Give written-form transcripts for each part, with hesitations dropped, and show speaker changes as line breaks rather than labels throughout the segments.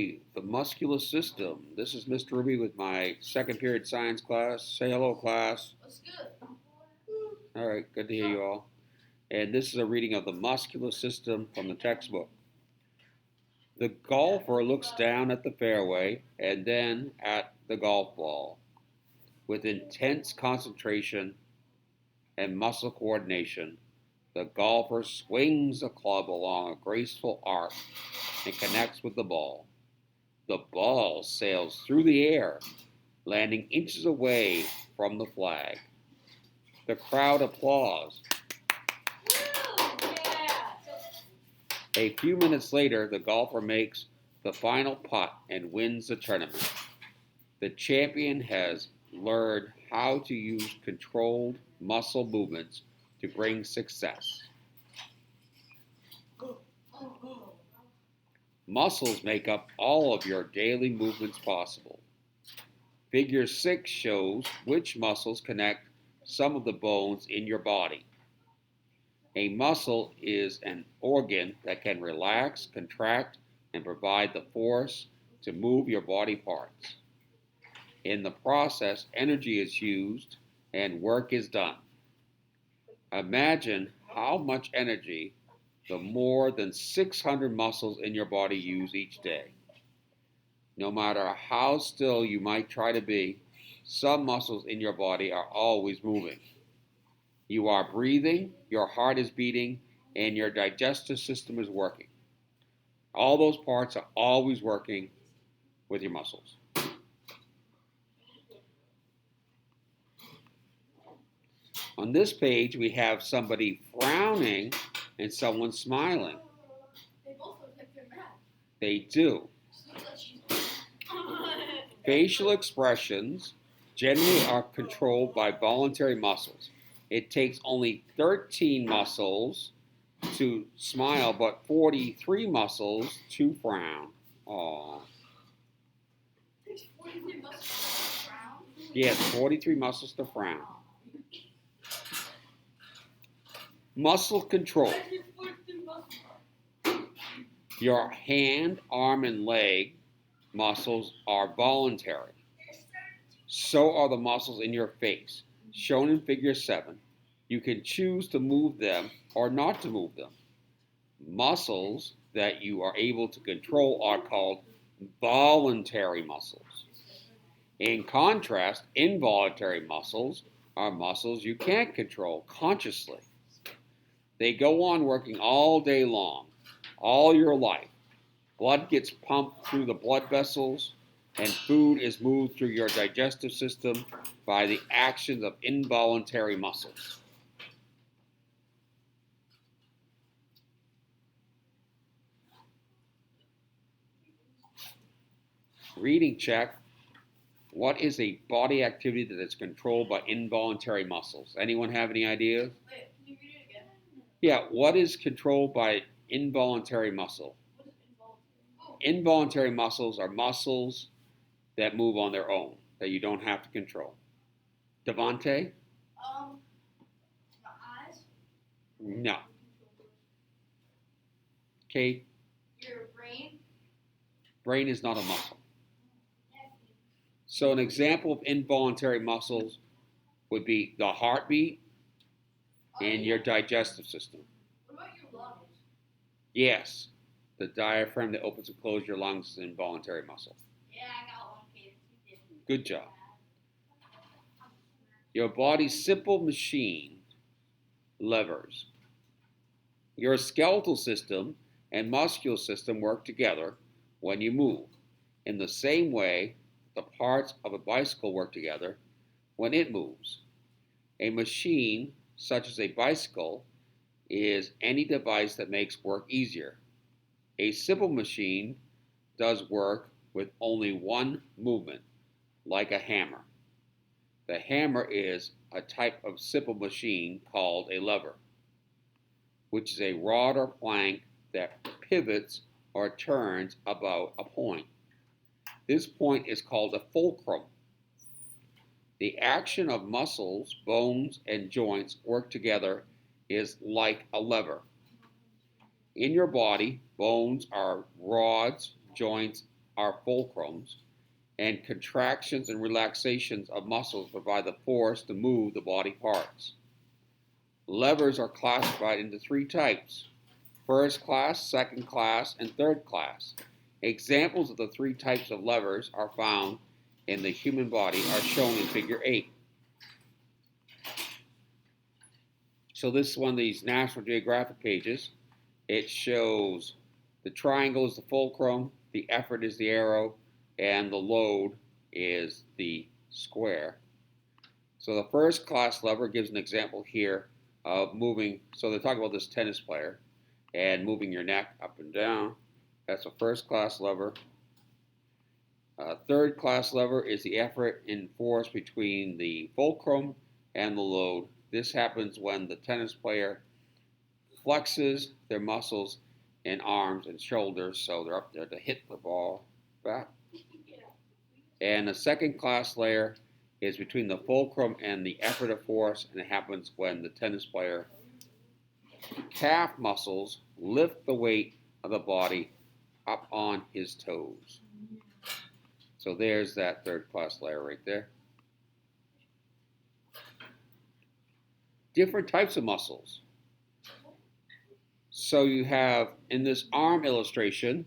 The muscular system. This is Mr. Ruby with my second period science class. Say hello, class.
What's good?
All right, good to hear you all. And this is a reading of the muscular system from the textbook. The golfer looks down at the fairway and then at the golf ball. With intense concentration and muscle coordination, the golfer swings the club along a graceful arc and connects with the ball. The ball sails through the air, landing inches away from the flag. The crowd applauds. A few minutes later, the golfer makes the final putt and wins the tournament. The champion has learned how to use controlled muscle movements to bring success. Muscles make up all of your daily movements possible. Figure 6 shows which muscles connect some of the bones in your body. A muscle is an organ that can relax, contract, and provide the force to move your body parts. In the process, energy is used and work is done. Imagine how much energy the more than 600 muscles in your body use each day. No matter how still you might try to be, some muscles in your body are always moving. You are breathing, your heart is beating, and your digestive system is working. All those parts are always working with your muscles. On this page, we have somebody frowning and someone smiling.
They both look like they're mad.
They do. Facial expressions generally are controlled by voluntary muscles. It takes only 13 muscles to smile, but 43 muscles to frown. Aww.
It takes 43 muscles to frown?
Yes, 43 muscles to frown. Muscle control. Your hand, arm, and leg muscles are voluntary. So are the muscles in your face, shown in figure 7. You can choose to move them or not to move them. Muscles that you are able to control are called voluntary muscles. In contrast, involuntary muscles are muscles you can't control consciously. They go on working all day long, all your life. Blood gets pumped through the blood vessels, and food is moved through your digestive system by the actions of involuntary muscles. Reading check. What is a body activity that is controlled by involuntary muscles? Anyone have any ideas?
Wait, can you read it again?
Yeah, what is controlled by involuntary muscle?
What is involuntary?
Involuntary muscles are muscles that move on their own, that you don't have to control. Devante?
My eyes?
No. Kate?
Your brain?
Brain is not a muscle. So an example of involuntary muscles would be the heartbeat and your digestive system.
What about your lungs?
Yes, the diaphragm that opens and closes your lungs is an involuntary muscle.
Yeah, I got one, kid.
Good job. Your body's simple machine, levers. Your skeletal system and muscular system work together when you move. In the same way, the parts of a bicycle work together when it moves. A machine, such as a bicycle, is any device that makes work easier. A simple machine does work with only one movement, like a hammer. The hammer is a type of simple machine called a lever, which is a rod or plank that pivots or turns about a point. This point is called a fulcrum. The action of muscles, bones, and joints work together is like a lever. In your body, bones are rods, joints are fulcrums, and contractions and relaxations of muscles provide the force to move the body parts. Levers are classified into three types: first class, second class, and third class. Examples of the three types of levers are found in the human body are shown in figure 8. So this is one of these National Geographic pages. It shows the triangle is the fulcrum, the effort is the arrow, and the load is the square. So the first class lever gives an example here of moving. So they're talking about this tennis player and moving your neck up and down. That's a first class lever. Third class lever is the effort in force between the fulcrum and the load. This happens when the tennis player flexes their muscles in arms and shoulders, so they're up there to hit the ball back. And the second class layer is between the fulcrum and the effort of force, and it happens when the tennis player calf muscles lift the weight of the body up on his toes. So there's that third class layer right there. Different types of muscles. So you have, in this arm illustration,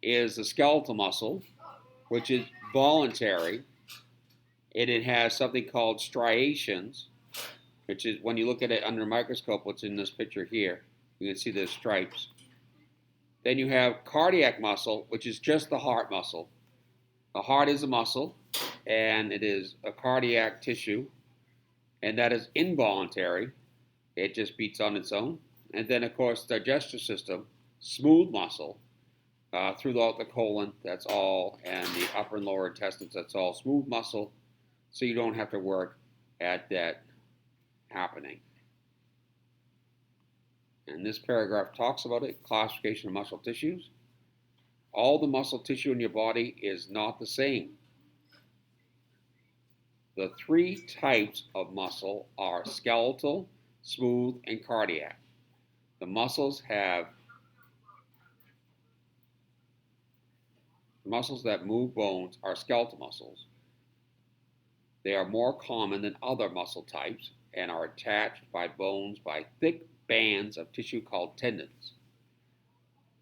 is the skeletal muscle, which is voluntary, and it has something called striations, which is, when you look at it under a microscope, what's in this picture here, you can see the stripes. Then you have cardiac muscle, which is just the heart muscle. The heart is a muscle, and it is a cardiac tissue, and that is involuntary. It just beats on its own. And then, of course, digestive system, smooth muscle, throughout the colon, that's all, and the upper and lower intestines, that's all smooth muscle, so you don't have to work at that happening. And this paragraph talks about it, classification of muscle tissues. All the muscle tissue in your body is not the same. The three types of muscle are skeletal, smooth, and cardiac. The muscles that move bones are skeletal muscles. They are more common than other muscle types and are attached by bones by thick bands of tissue called tendons.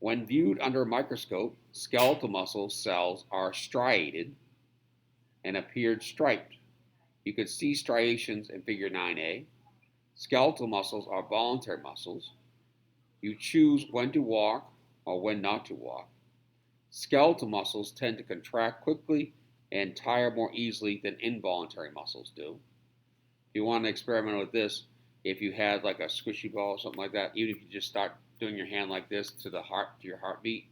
When viewed under a microscope, skeletal muscle cells are striated and appear striped. You can see striations in figure 9a. Skeletal muscles are voluntary muscles. You choose when to walk or when not to walk. Skeletal muscles tend to contract quickly and tire more easily than involuntary muscles do. If you want to experiment with this, if you had like a squishy ball or something like that, even if you just start doing your hand like this to the heart, to your heartbeat,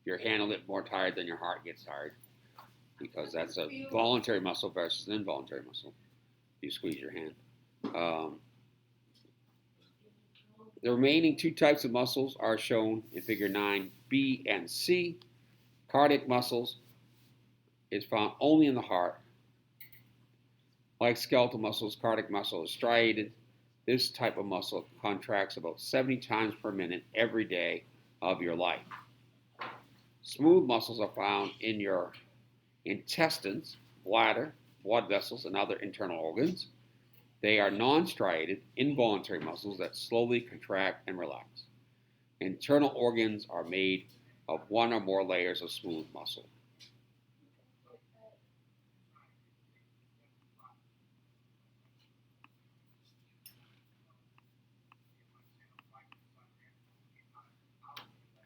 your hand will get more tired than your heart gets tired, because that's a voluntary muscle versus an involuntary muscle. You squeeze your hand. The remaining two types of muscles are shown in figure 9b and c. Cardiac muscles is found only in the heart. Like skeletal muscles, cardiac muscle is striated. This type of muscle contracts about 70 times per minute every day of your life. Smooth muscles are found in your intestines, bladder, blood vessels, and other internal organs. They are non-striated, involuntary muscles that slowly contract and relax. Internal organs are made of one or more layers of smooth muscle.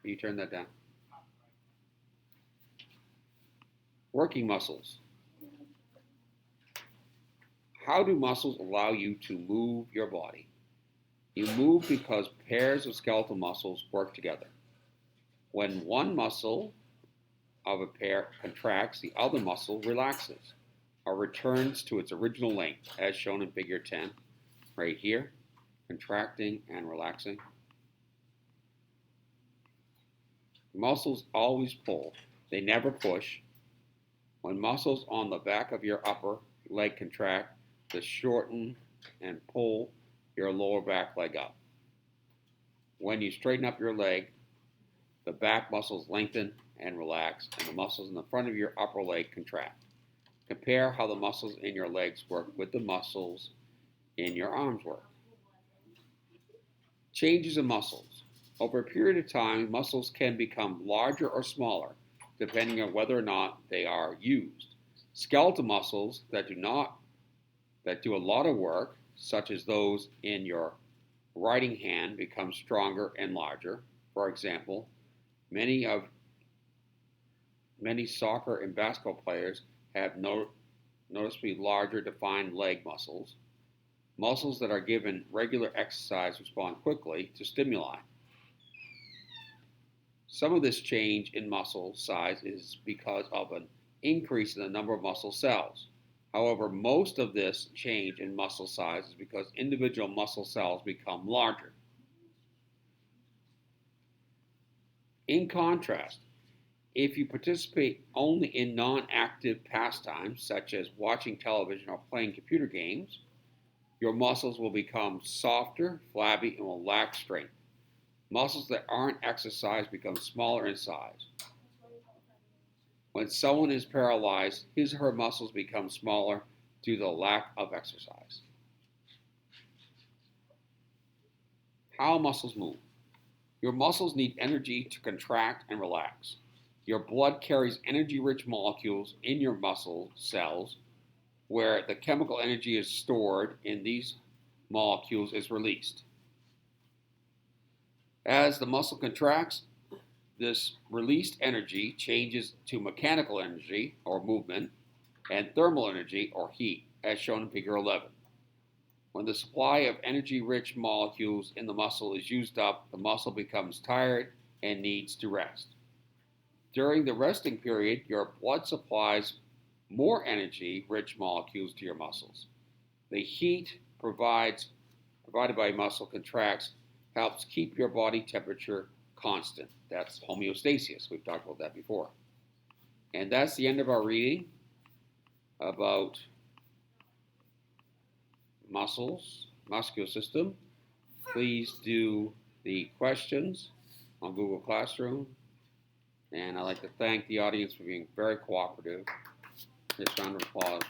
You turn that down. Working muscles. How do muscles allow you to move your body? You move because pairs of skeletal muscles work together. When one muscle of a pair contracts, the other muscle relaxes or returns to its original length, as shown in figure 10, right here, contracting and relaxing. Muscles always pull, they never push. When muscles on the back of your upper leg contract, they shorten and pull your lower back leg up. When you straighten up your leg, The back muscles lengthen and relax, and the muscles in the front of your upper leg contract. Compare how the muscles in your legs work with the muscles in your arms work. Changes in muscles. Over a period of time, muscles can become larger or smaller, depending on whether or not they are used. Skeletal muscles that do a lot of work, such as those in your writing hand, become stronger and larger. For example, many soccer and basketball players have noticeably larger defined leg muscles. Muscles that are given regular exercise respond quickly to stimuli. Some of this change in muscle size is because of an increase in the number of muscle cells. However, most of this change in muscle size is because individual muscle cells become larger. In contrast, if you participate only in non-active pastimes, such as watching television or playing computer games, your muscles will become softer, flabby, and will lack strength. Muscles that aren't exercised become smaller in size. When someone is paralyzed, his or her muscles become smaller due to the lack of exercise. How muscles move. Your muscles need energy to contract and relax. Your blood carries energy-rich molecules in your muscle cells, where the chemical energy is stored in these molecules is released. As the muscle contracts, this released energy changes to mechanical energy, or movement, and thermal energy, or heat, as shown in Figure 11. When the supply of energy-rich molecules in the muscle is used up, the muscle becomes tired and needs to rest. During the resting period, your blood supplies more energy-rich molecules to your muscles. The heat provided by muscle contracts helps keep your body temperature constant. That's homeostasis. We've talked about that before. And that's the end of our reading about muscular system. Please do the questions on Google Classroom. And I'd like to thank the audience for being very cooperative. Just round of applause.